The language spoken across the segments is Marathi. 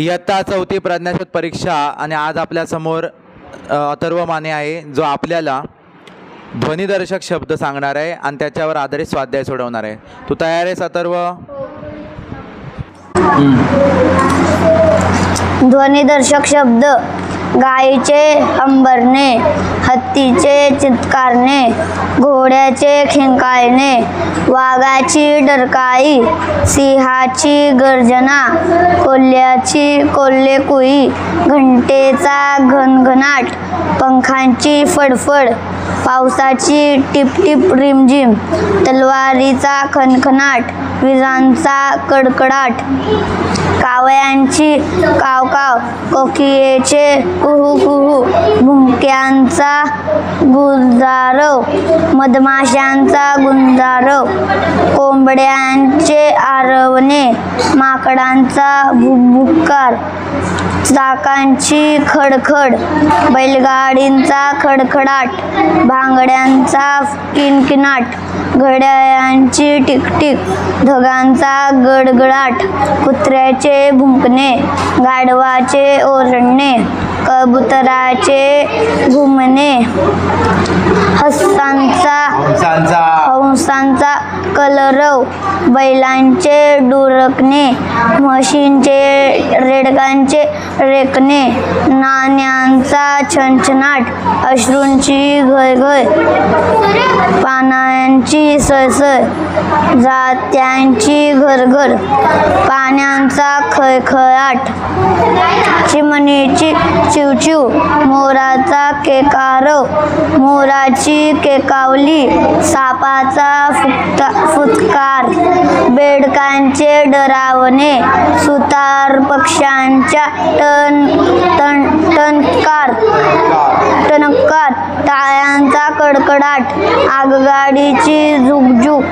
इयत्ता 4थी प्रज्ञाशोध परीक्षा आणि आज आपल्या समोर अथर्व माने आहे जो आपल्याला ध्वनिदर्शक शब्द सांगणार आहे आणि त्याच्यावर आधारित स्वाध्याय सोडवणार आहे। तू तयार आहेस अथर्व? ध्वनिदर्शक शब्द: गायीचे हंबरणे, हत्तीचे चित्कारणे, घोड्याचे खिंकाळणे, वाघाची डरकाळी, सिंहाची गर्जना, कोल्ह्याची कोल्हेकुई, घंटेचा घणघणाट, पंखांची फडफड, पावसाची टिपटिप रिमझिम, तलवारीचा खणखणाट, विजांचा कडकडाट, कावळ्यांची कावकाव, कोकिळेचे कुहूकुहू, भुंक्यांचा गुंजारव, मधमाशांचा गुंजारव, कोंबड्यांचे आरवणे, माकडांचा भुभुकार, चाकांची खडखड, बैलगाडींचा खडखडाट, भांगड्यांचा किणकिणाट, घड्याळांची टिकटिक, ढगांचा गडगडाट, कुत्र्याचे भुंकणे, गाढवाचे ओरडणे, कबुतराचे घुमणे, हंसांचा कलरव, बैलांचे डुरकणे, म्हशींचे रेडकांचे रेकणे, नाण्यांचा छनछनाट, अश्रूंची घळघळ, पानांची सळसळ, जात्यांची घरघर, पाण्याचा खळखळाट, चिमणीची चिवचिव, मोराचा केकारव, मोराची केकावली, सापाचा फुत्कार, बेडकांचे डरावणे, सुतार पक्ष्यांच्या टणकार, टाळ्यांचा कडकडाट, आगगाडीची झुकझुक,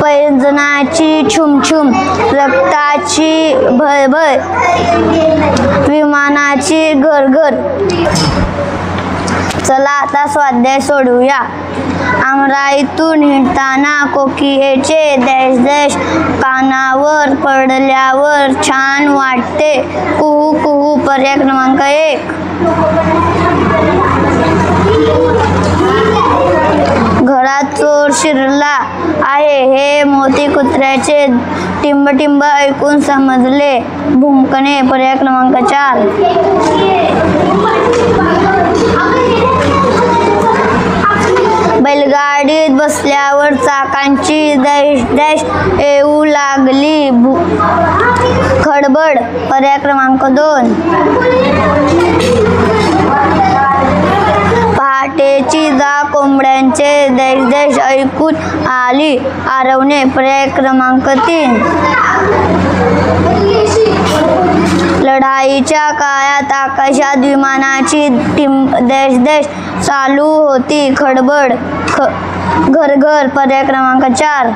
पैंजणाची छुमछुम, रक्ताची भळभळ, विमानाची घरघर। चला आता स्वाध्याय सोडवूया। आमराईतून हिंडताना कोकिळेचे दश कानावर पडल्यावर छान वाटते, कुहू कुहू। पर्याय क्रमांक 1। घरात चोर शिरला आहे हे मोती कुत्र्याचे टिंबटिंब ऐकून समजले, भुंकणे। पर्याय क्रमांक 4। बैलगाडीत बसल्यावर चाकांची दश येऊ लागली, खडबड। पर्याय क्रमांक 2। पहाटेची जाग कोंबड्यांचे दश ऐकून आली, आरवणे। पर्याय क्रमांक 3। लढाईच्या काळात आकाशात विमानाची दश चालू होती, खडबड, घरघर। पर्याय क्रमांक 4।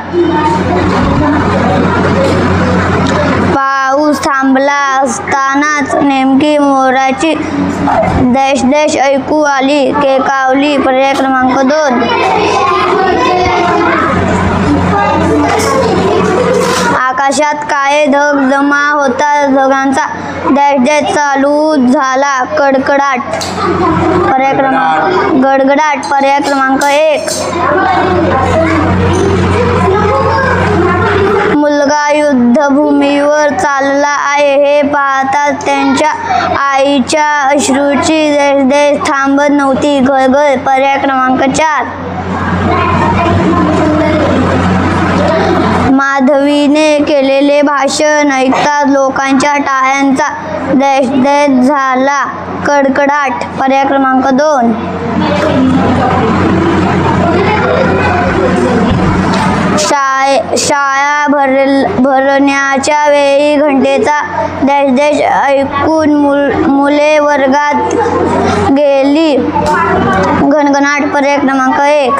पाऊस थांबला असतानाच नेमकी मोराची दश ऐकू आली, केकावली। पर्याय क्रमांक 2। आकाशात काळे ढग जमा होता, ढगांचा दश चालू झाला, कडकडाट। पर्याय क्रमांक गडगडाट। पर्याय क्रमांक 1। मुलगा युद्धभूमीवर चालला आहे हे पाहताच त्यांच्या आईच्या अश्रूची दश थांबत नव्हती, घळघळ। पर्याय क्रमांक 4। माधवीने केलेले भाषण ऐकताच लोकांच्या टाळ्यांचा दश झाला, कडकडाट। पर्याय क्रमांक 2। शाळा भरण्याच्या वेळी घंटेचा दश ऐकून मुले वर्गात गेली, घणघणाट। पर्याय क्रमांक 1।